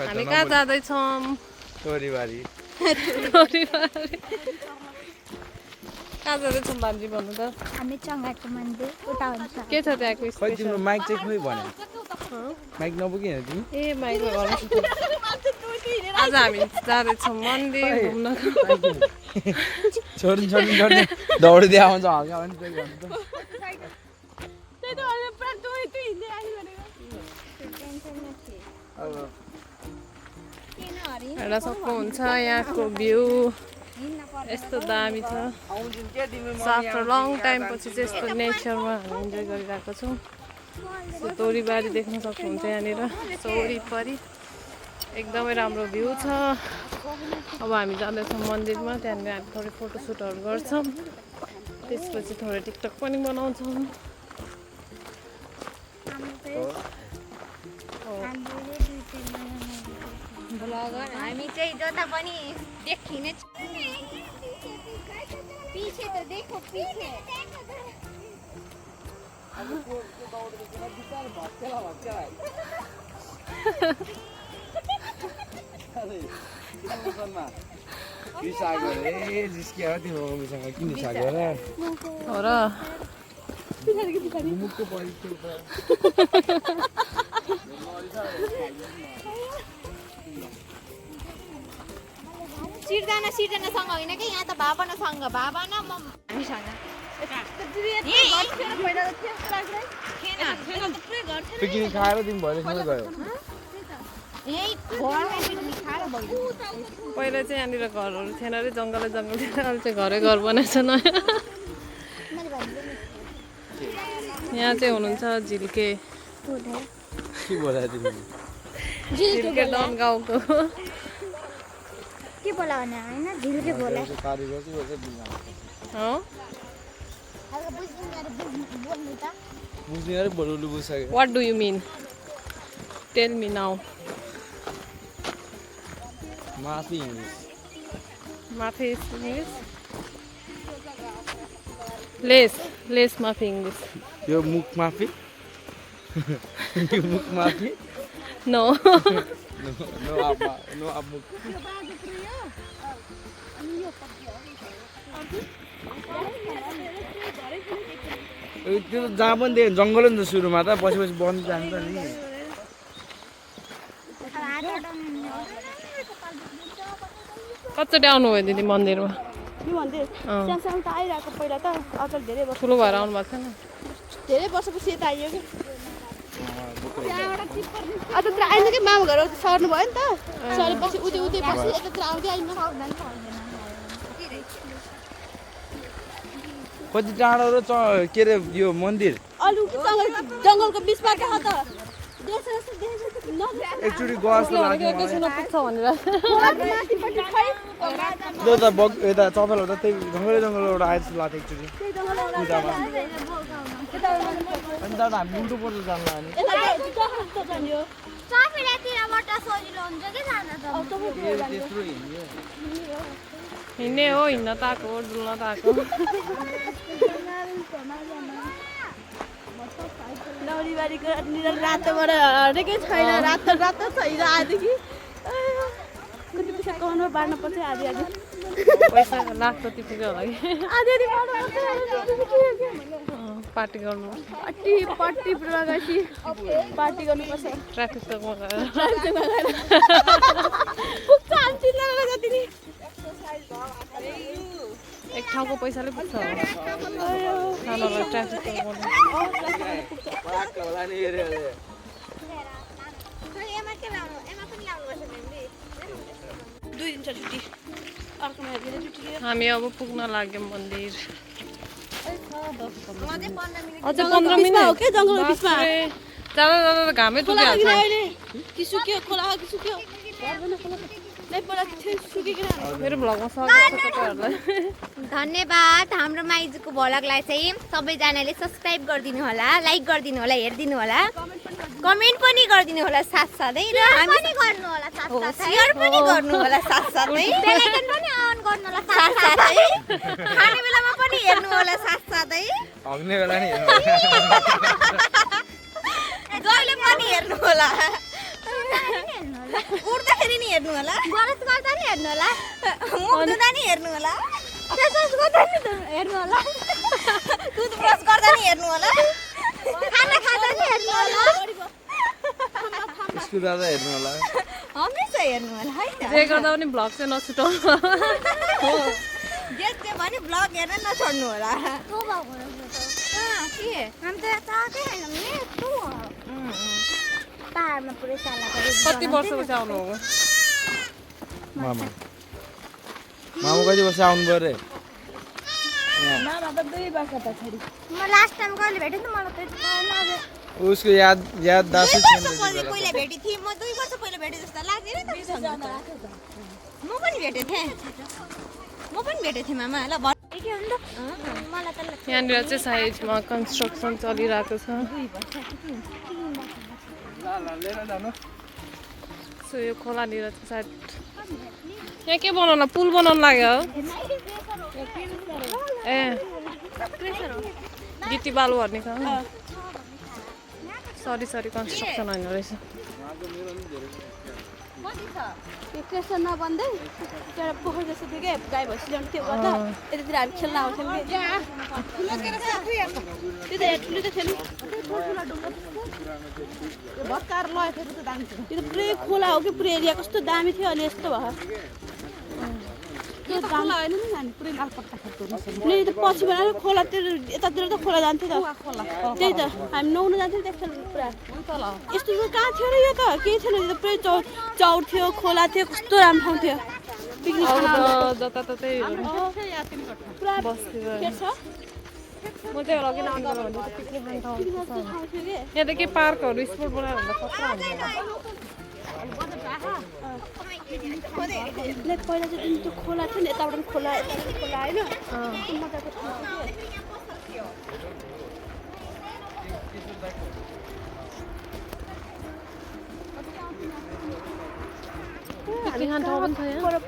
हामी कहाँ जाँदैछौँ तोरीबारी कहाँ जाँदैछौँ भान्जी भन्नु त हामी चङ्गाको मन्दिर उता हुन्छ के छ त्यहाँको खै तिम्रो माइक चाहिँ खोइ भने माइक नबोकिन तिमी ए माइकमा गर्नु आज हामी जाँदैछौँ मन्दिर घुम्न छोड्नु दौडिदिए आउँछ हल्का पनि त्यही गर्नु त हेर्न सक्नुहुन्छ यहाँको भ्यू यस्तो दामी छ आफ्टर लङ टाइम पछि चाहिँ यस्तो नेचरमा हामी इन्जोय गरिरहेको छौँ तोरीबारी देख्न सक्नुहुन्छ यहाँनिर वरिपरि एकदमै राम्रो भ्यू छ अब हामी जाँदैछौँ मन्दिरमा त्यहाँनिर हामी थोरै फोटोसुटहरू गर्छौँ त्यसपछि थोरै टिकटक पनि बनाउँछौँ ब्लगर हामी चाहिँ जता पनि देखिने पीछे त देखो पीछे जिस्किया तिम्रो मम्मीसँग किन सागेर हो र सिर्जनासँग होइन कि यहाँ त भावनासँग भावना म हामीसँग पिकनिक खाएर तिमी भइरहेको गयो पहिला चाहिँ यहाँनिर घरहरू थिएन अरे जङ्गल जङ्गल थियो अहिले चाहिँ घरै घर बनाएछ नयाँ यहाँ चाहिँ हुनुहुन्छ झिल्के के बोला तिमी झिल्के डन गाउँको के बोला भने होइन झिल्के बोला कारिगर चाहिँ गर्छ बिना हो बुझ्ने अरे बोल्नु बुझ्सक्यो what do you mean tell me now माफी इङ्ग्लिस माफी इङ्ग्लिस लेस माफी इङ्ग्लिस यो मुख माफी यो मुख माफी नो नो अब मुख त्यो जहाँ पनि देख्यो जङ्गल नि त सुरुमा त पछि बन्द जान्छ नि कतिचोटि आउनुभयो दिदी मन्दिरमा यो मन्दिर सानसानो त आइरहेको पहिला त अचल धेरै वर्ष ठुलो भएर आउनु भएको छैन धेरै वर्षपछि यता आइयो कि त्यत्र आइनु कि मामा घर सर्नु भयो नि त सरेपछि उतै पछि यतातिर आउँदै आइनु कति टाढो र के अरे यो मन्दिर अलु जङ्गलको बिचमा कहाँ त एकचोटि गयो जस्तो लाग्यो एकैछिनमा पुग्छ भनेर त्यो त यता चपेल त त्यही जङ्गलबाट आयो जस्तो लाग्थ्यो एकचोटि पूजामा अनि त हामी मुटु पर्छ जान्ला अनि त्यत्रो हिँड्यो हिँड्ने हो हिँड्न त आएको हो डुल्न त आएको नौरीबारीको रातोबाट हरेकै छैन रातो छैन आजदेखि कति पैसा कमाउनु बाँड्नु पर्छ आधी पैसा लाख जति पुग्यो होला कि आधी पार्टी गर्नु पट्टी पुरा गएपछि पार्टी गर्नुपर्छ ट्राफिक चौकमा गएर पुग्छ हामी चिन्ता जति नि एक ठाउँको पैसाले पुग्छ खानालाई ट्राफिक चौकमा हामी अब पुग्न लाग्यौँ मन्दिर अझै 15 मिनट हो के जङ्गलको बिचमा जाँदा जाँदा घामै सुकिहाल्छ कि सुक्यो खोला कि सुक्यो मेरो भ्लगमा स्वागत छ तपाईँहरूलाई धन्यवाद हाम्रो माइजूको भ्लगलाई चाहिँ सबैजनाले सब्स्क्राइब गरिदिनु होला लाइक गरिदिनु होला हेरिदिनु होला कमेन्ट पनि गरिदिनु होला साथसाथै र हामी गर्नु होला साथसाथै शेयर पनि गर्नु होला साथसाथै बेल आइकन पनि अन गर्नु होला साथसाथै खाने बेलामा पनि हेर्नु होला साथसाथै हग्ने बेला नि जहिले पनि हेर्नु होला उड्दाखेरि नि हेर्नु होला ब्रस गर्दा नि हेर्नु होला मुख धुँदा नि हेर्नु होला फेसवास गर्दा नि हेर्नु होला टुथब्रस गर्दा नि हेर्नु होला खाना खाँदा नि हेर्नु होला स्कुल जाँदा हेर्नु होला हमेसा हेर्नु होला है त जे गर्दा पनि भ्लग चाहिँ नछुटाउनु जे भने भ्लग हेर्न नछोड्नु होला के हम त ताकै हैन नि तु पाहाडमा पुरै साला कति वर्षपछि आउनु हो मामा कति वर्ष आउनु पर्यो रे मामा त 2 वर्ष त छोरी म लास्ट टाइम कहिले भेटेँ त मलाई त्यति थाहा छैन उसको याद दासै छैन पहिला भेटेँ थिएँ म 2 वर्ष पहिला भेटेँ जस्तो लाग्दैन त म पनि भेटेँ थिएँ मामा ल भन के हो नि त मलाई त यहाँनिर चाहिँ साइडमा कन्स्ट्रक्सन चलिरहेको छ सो यो खोलानिर चाहिँ सायद यहाँ के बनाउन पुल बनाउन लाग्यो हो ए गिटी बालु भर्ने छ सरी कन्स्ट्रक्सन होइन रहेछ यो क्रेसर नबन्दै एउटा पोखर जस्तो थियो क्या गाई भैँसी ल्याउनु त्यो गर्दा यतातिर हामी खेल्न आउँथ्यौँ कि त्यो त ठुलो त थियो नि भत्काएर लगेको थियो त दामी थियो त्यो त पुरै खोला हो कि पुरै एरिया कस्तो दामी थियो अनि यस्तो भयो त्यो खोला होइन नि हामी पुरै लालपत्ता नि त पछि बनाएर खोलातिर यतातिर त खोला जान्थ्यो त त्यही त हामी नुहाउनु जान्थ्यौँ त्यस्तो पुरा यस्तो कहाँ थियो र यो त केही थिएन यो त पुरै चौर थियो खोला थियो कस्तो राम्रो ठाउँ थियो पिकनिक जताततै पुरा बस्तिर के छ म चाहिँ एउटा किन अन गर्नु भने पिकनिक खाने ठाउँ यहाँ त के पार्कहरू स्पोर्ट बनायो भने त खतरा हुन्छ पहिला चाहिँ त्यो खोला थियो नि यताबाट पनि खोला यताबाट पनि खोला होइन मजाको ठाउँ थियो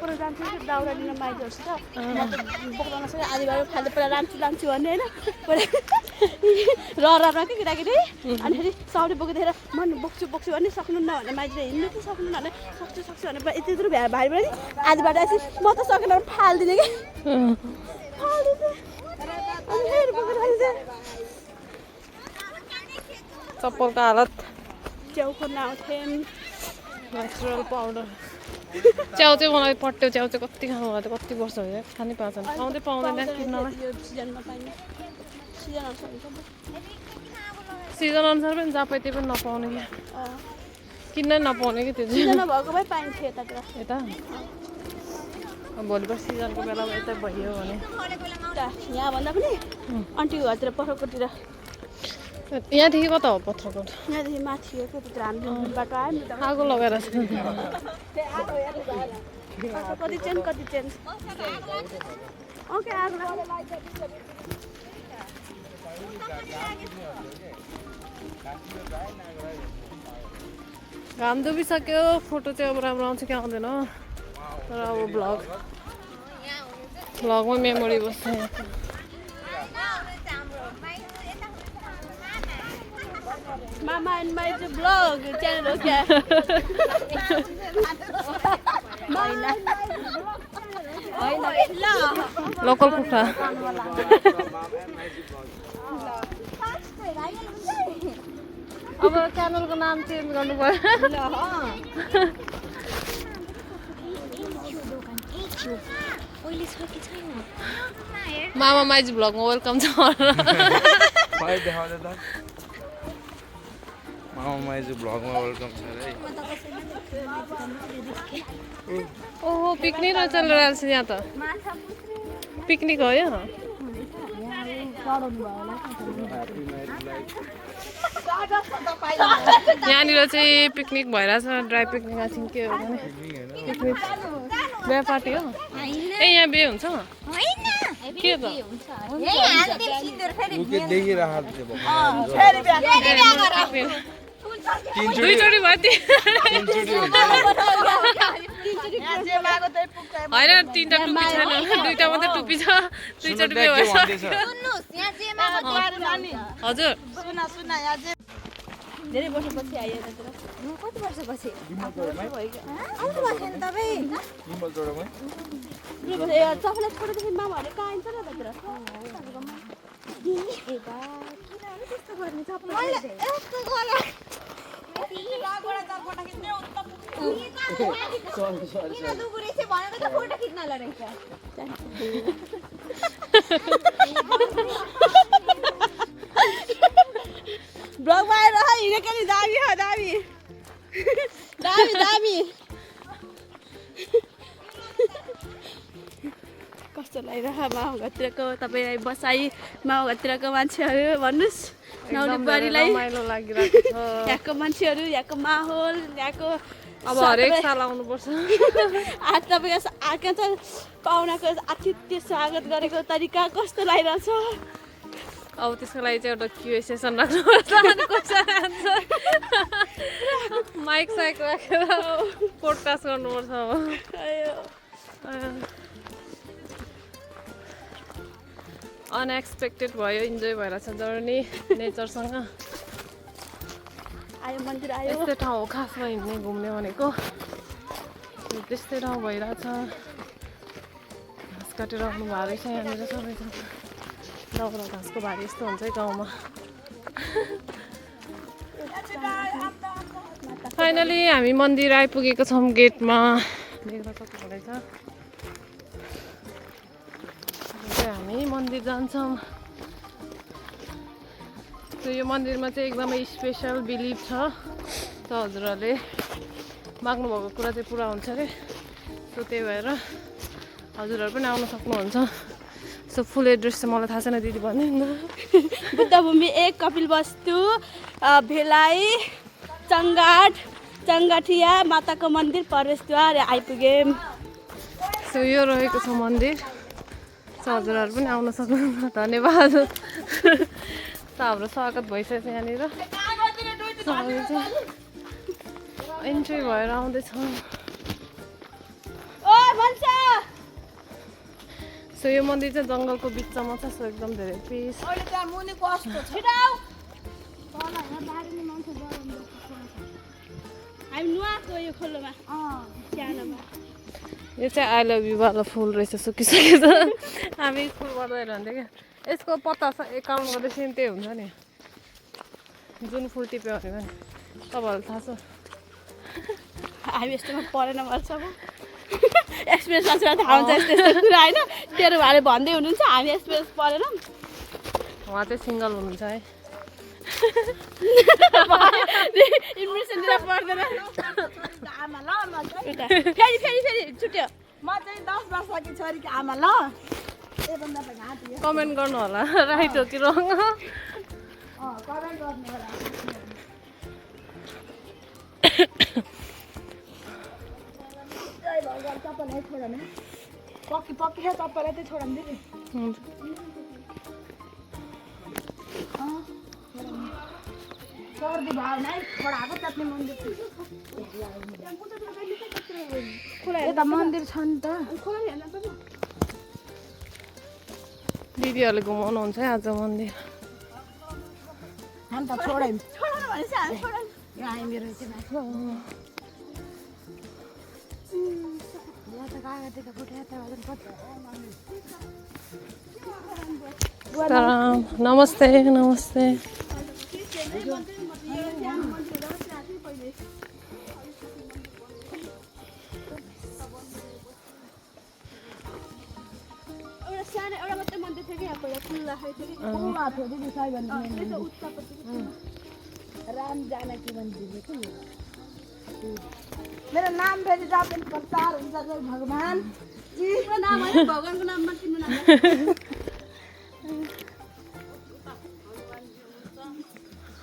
पर जान्थ्यो कि दाउरा लिन माइजहरूसित म त बोक्न नसकेँ आधी भएर खाँदै पहिला लान्छु भन्ने होइन पहिला र के केटाकेटी अनि फेरि साउडी बोकेर मन बोक्छु भन्ने सक्नुहुन्न भने माइजले हिँड्नु कि सक्नुहुन्न भने सक्छु भने यति यत्रो भाइ पनि आधीबाट आएपछि म त सकेन भने फालिदिने कि चप्पलको हालत च्याउको नआउँथ्यौँ नेचुरल पाउडर च्याउ चाहिँ मलाई पट्यो च्याउ चाहिँ कति खानु होला कति वर्ष भयो खानै पाउँछ पाउँदै पाउँदैन किन्नलाई यो सिजनमा पाइने सिजन अनुसार पनि जहाँ पाइ त्यही पनि नपाउने क्या किन्न नपाउने कि त्यो सिजन भएको भए पाइन्थ्यो यतातिर यता भोलि पर्सि सिजनको बेलामा यता भइयो भने यहाँ भन्दा पनि आन्टीको घरतिर पखरकोटतिर यहाँदेखि कता हो पत्थरकोट यहाँदेखि माथि हो त्यतिर हाम्रो बाटो आयो नि त आगो लगाएर कति चेन्ज ओके आगो घाम डुबिसक्यो फोटो चाहिँ अब राम्रो आउँछ कि आउँदैन तर अब भ्लगमा मेमोरी बस्छ मामा एन्ड माइज ब्लग च्यानल हो क्या लोकल कुखुरा अब च्यानलको नाम चेन्ज गर्नु पर्यो मामा माइज भ्लगमा वेलकम छ मामा माइज भ्लगमा वेलकम छ रे ओहो पिकनिक चलिरहेको छ यहाँ त पिकनिक हो यो यहाँनिर चाहिँ पिकनिक भइरहेछ ड्राई पिकनिक आई थिङ्क के हो भने पिकनिक बिहे पार्टी हो ए यहाँ बिहे हुन्छ के त दुईचोटि भयो होइन तिनवटा टुपी छैन दुईवटा मात्रै टुपी छ दुईचोटि बिहे भइसक्यो हजुर धेरै वर्षपछि आयो यतातिर कति वर्षपछि आउनु भएको थिएन तपाईँ तपाईँलाई छोडेदेखि मामाहरूले कहाँ आइन्छ र यतातिर त्यस्तो गर्ने भनेको त फोटो खिच्न रहेछ ब्लगमा आएर हिँडेको नि दामी हो दामी दामी दामी कस्तो लागिरह माउघरतिरको तपाईँ बसाइ माउघरतिरको मान्छेहरू भन्नुहोस् नौलीबारीलाई रमाइलो लागिरहेको छ यहाँको मान्छेहरू यहाँको माहौल यहाँको अब हरेक साल आउनुपर्छ आज तपाईँको के भन्छ पाहुनाको आतिथ्य स्वागत गरेको तरिका कस्तो लागिरहेछ अब त्यसको लागि चाहिँ एउटा क्युए सेसन राख्नुपर्छ अनि क्वेसन आन्सर माइक साइक राखेर पोडकास्ट गर्नुपर्छ अब अनएक्सपेक्टेड भयो इन्जोय भइरहेछ जर्नी नेचरसँग आयो मन्दिर आयो यस्तै ठाउँ हो खासमा हिँड्ने घुम्ने भनेको त्यस्तै ठाउँ भइरहेछ घाँस काटेर आउनु भएको रहेछ यहाँनिर सबैजना दाउरा घाँसको भारी यस्तो हुन्छ है गाउँमा फाइनली हामी मन्दिर आइपुगेको छौँ गेटमा देख्न सक्नु रहेछ हामी मन्दिर जान्छौँ यो मन्दिरमा चाहिँ एकदमै स्पेसल बिलिभ छ हजुरहरूले माग्नुभएको कुरा चाहिँ पुरा हुन्छ अरे सो त्यही भएर हजुरहरू पनि आउन सक्नुहुन्छ सो फुल एड्रेस चाहिँ मलाई थाहा छैन दिदी भन्नु न बुद्धभूमि 1 कपिलवस्तु भेलाइ चङ्गाठिया माताको मन्दिर प्रवेशद्वार आइपुग्यौँ सो यो रहेको छ मन्दिर सो हजुरहरू पनि आउन सक्नुहुन्छ धन्यवाद हाम्रो स्वागत भइसकेको छ यहाँनिर इन्ट्री भएर आउँदैछौँ सो यो मन्दिर चाहिँ जङ्गलको बिचमा छ सो एकदम धेरै पिस हामी नुहाएको यो खोलोमा सानोमा यो चाहिँ आई लभ यु वाला फुल रहेछ सुकिसकेको छ हामी स्कुल गर्दै रहन्थ्यो क्या यसको पत्ता काउन्ट गर्दैछ नि त्यही हुन्छ नि जुन फुल टिप्यो भने पनि तपाईँहरूलाई थाहा छ हामी यस्तोमा परेन वर्षमा एक्सपिरियन्स मान्छेलाई थाहा हुन्छ यस्तो कुरा होइन तेरो भाइले भन्दै हुनुहुन्छ हामी एक्सपिरियन्स परेनौँ उहाँ चाहिँ सिङ्गल हुनुहुन्छ है इन्भिटेसन दिँदा पर्दैन फेरि फेरि फेरि छुट्यो म चाहिँ 10 वर्षकी छोरीको आमा ल कमेन्ट गर्नु होला राइट हो कि रङ पक्की पक्की छ तपाईँलाई चाहिँ छोडाउँदै सर्दी भयो नै छोडाएको चट्नी मन्दिर यता मन्दिर छ नि त दिदीहरूले घुमाउनुहुन्छ है आज मन्दिर हामी त छोड्यौँ यहाँ आयो मेरो नमस्ते नमस्ते सानो एउटा मात्रै मन्दिर थियो कि यहाँ पहिला खुल्ला थियो कि राम जानकी मन्दिर मेरो नाम फेरि जापेन प्रचार हुन्छ भगवान् नाम होइन भगवानको नाममा तिम्रो नाम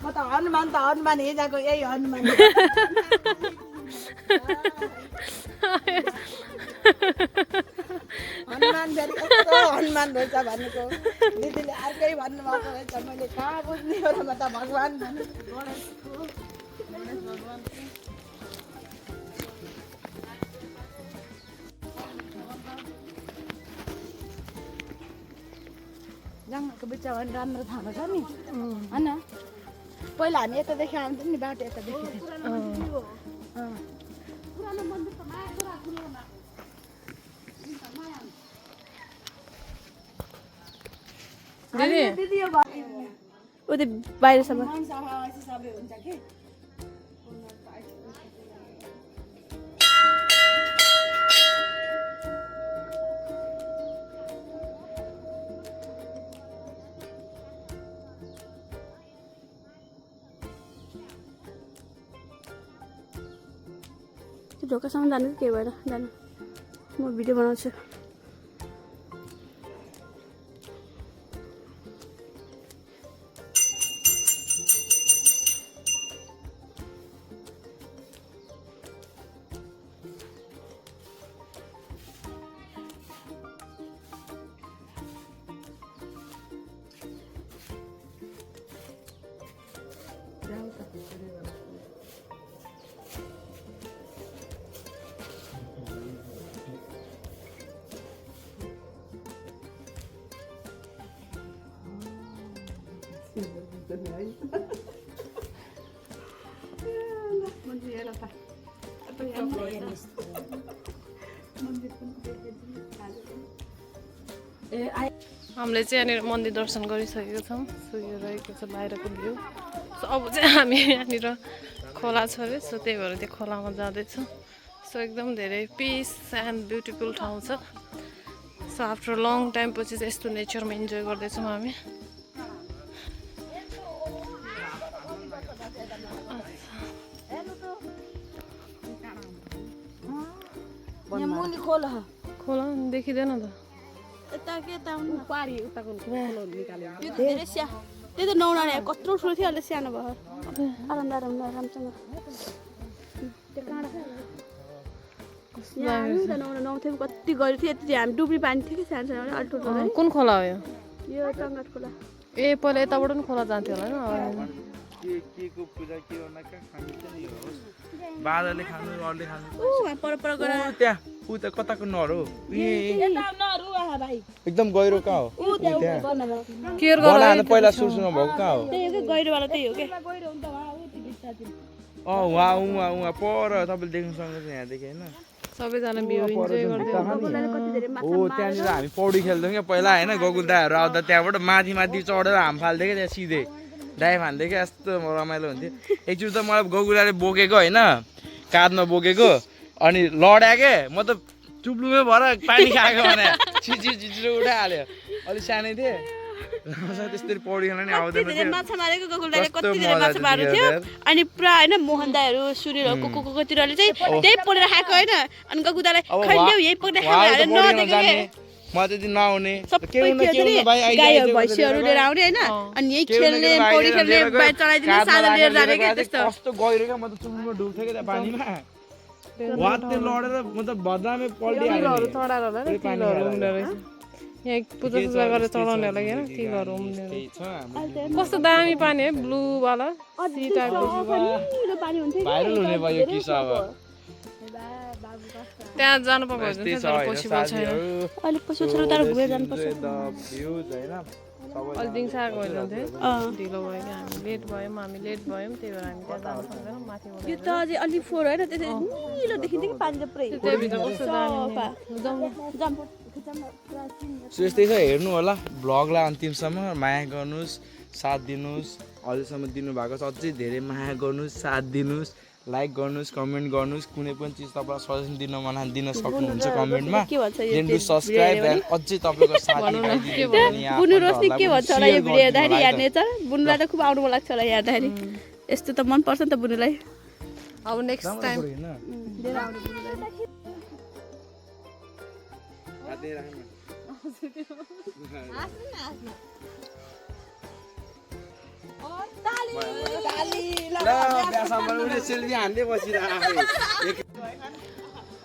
म त हनुमान हिजोको यही हनुमान हनुमान फेरि कस्तो हनुमान रहेछ भनेको दिदीले अर्कै भन्नुभएको रहेछ मैले कहाँ बुझ्ने हो र म त भगवान् भने गणेश भगवान् जङ्गलको बिचमा राम्रो ठाउँमा छ नि होइन पहिला हामी यतादेखि आउँथ्यौँ नि बाटो यतादेखि दिदी ऊ त्यो बाहिरसम्म त्यो ढोकासम्म जानु के भएर जानु म भिडियो बनाउँछु हामीले चाहिँ यहाँनिर मन्दिर दर्शन गरिसकेको छौँ सो यो रहेको छ बाहिरको भ्यू सो अब चाहिँ हामी यहाँनिर खोला छ अरे सो त्यही भएर त्यो खोलामा जाँदैछौँ सो एकदम धेरै पिस एन्ड ब्युटिफुल ठाउँ छ सो आफ्टर लङ टाइम पछि चाहिँ यस्तो नेचरमा इन्जोय गर्दैछौँ हामी खोला देखिँदैन त त्यही त नौनाने कत्रो ठुलो थियो अहिले सानो भयो आरामसँग नुहाउँथ्यौँ कति गहिरो थियो यति हामी डुब्री पानी थियो कि सानो सानो अलि ठुलो कुन खोला हो यो टङ्गाट खोला ए पहिला यताबाट पनि खोला जान्थ्यो होला होइन बादले खानु अरूले खानु पर गएर त्यहाँ ऊ त कताको नहर हो एकदम गहिरो कहाँ हो केयर पहिला सुरुमा भएको कहाँ हो गहिरोवाला त्यही हो क्या उहाँ पर तपाईँले देख्नु सक्नुहुन्छ यहाँदेखि होइन सबैजना भ्यू इन्जोय गर्दै हो त्यहाँनिर हामी पौडी खेल्थ्यौँ क्या पहिला होइन गगुल्दाहरू आउँदा त्यहाँबाट माथि चढेर हाम फाल्थ्यो क्या त्यहाँ सिधै डाइभ हान्थ्यो क्या यस्तो रमाइलो हुन्थ्यो एकचोटि त मलाई गगुलाले बोकेको होइन काँधमा बोकेको अनि लड्या के म त चुप्लुमै भएर पानी खाएको भने छिचो उठाइहाल्यो अलिक सानै थिएँ त्यसरी पौडी खेल्न नि आउँदैन माछा मारेको गगुल्दाले कति धेरै माछा मार्नु थियो अनि पुरा होइन मोहन दाईहरू सुनिलहरू कोकोतिरले चाहिँ त्यही पढेर खाएको होइन अनि गगुल्दालाई खैले यही पढेर खाएर नदेखेको म त्यति नआउने गाईहरू भैँसीहरू लिएर आउने होइन अनि यही खेल्ने पौडी खेल्ने बाहिर चलाइदिने सादा लिएर जाने क्या त्यस्तो कस्तो गहिरो क्या म त चुप्लुमा डुब्थेँ क्या त्यहाँ पानीमा वात्ते लडेर म त भद्रामै पल्टिहाल्यो यहाँ पूजा गरेर चढाउने होला होइन तिलहरू उम्ने कस्तो दामी पानी है ब्लूवाला सी टाइपको भाइरल हुने भयो किस्सा अब त्यहाँ जानु पाएको पोसिबल छैन अलिक पछि तर घुमेर जानुपर्छ अलि दिङसाको होइन ढिलो भयो कि हामी लेट भयौँ त्यही भएर हामी त्यहाँ जानु सक्दैनौँ माथिबाट यो त अझै अलिक फोहोर होइन त्यसै निलो देखिन्थ्यो कि पानी त पुरै त्यहाँभित्र कस्तो यस्तै छ हेर्नु होला भ्लगलाई अन्तिमसम्म माया गर्नुहोस् साथ दिनुहोस् अझैसम्म दिनुभएको छ अझै धेरै माया गर्नुहोस् साथ दिनुहोस् लाइक गर्नुहोस् कमेन्ट गर्नुहोस् कुनै पनि चिज तपाईँलाई सजेसन दिन दिन सक्नुहुन्छ कमेन्टमा सब्सक्राइब एन्ड अझै तपाईँको बुनु रोशनी के भन्छ होला यो भिडियो हेर्दाखेरि हेर्ने छ बुनुलाई त खुब आउनु मन लाग्छ होला हेर्दाखेरि यस्तो त मनपर्छ नि त बुनुलाई अब नेक्स्ट टाइम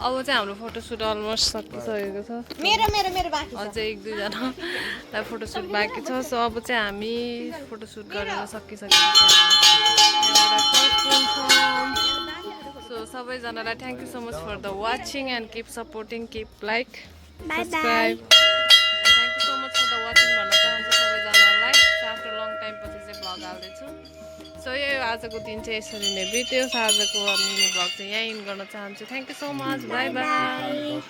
अब चाहिँ हाम्रो फोटोसुट अलमोस्ट सकिसकेको छ अझै 1-2जनालाई फोटोसुट बाँकी छ सो अब चाहिँ हामी फोटोसुट गरेर सकिसकेको छ सो सबैजनालाई thank you so much for the watching and keep supporting keep like subscribe thank you so much for the watching भन्न चाहन्छु सबैजनालाई आफ्टर लङ टाइम पछि चाहिँ भ्लग हाल्दैछु सो यो आजको दिन चाहिँ यसरी नै बित्यो। आजको मिनी ब्लग चाहिँ यहीँ इन गर्न चाहन्छु। Thank you so much. By by.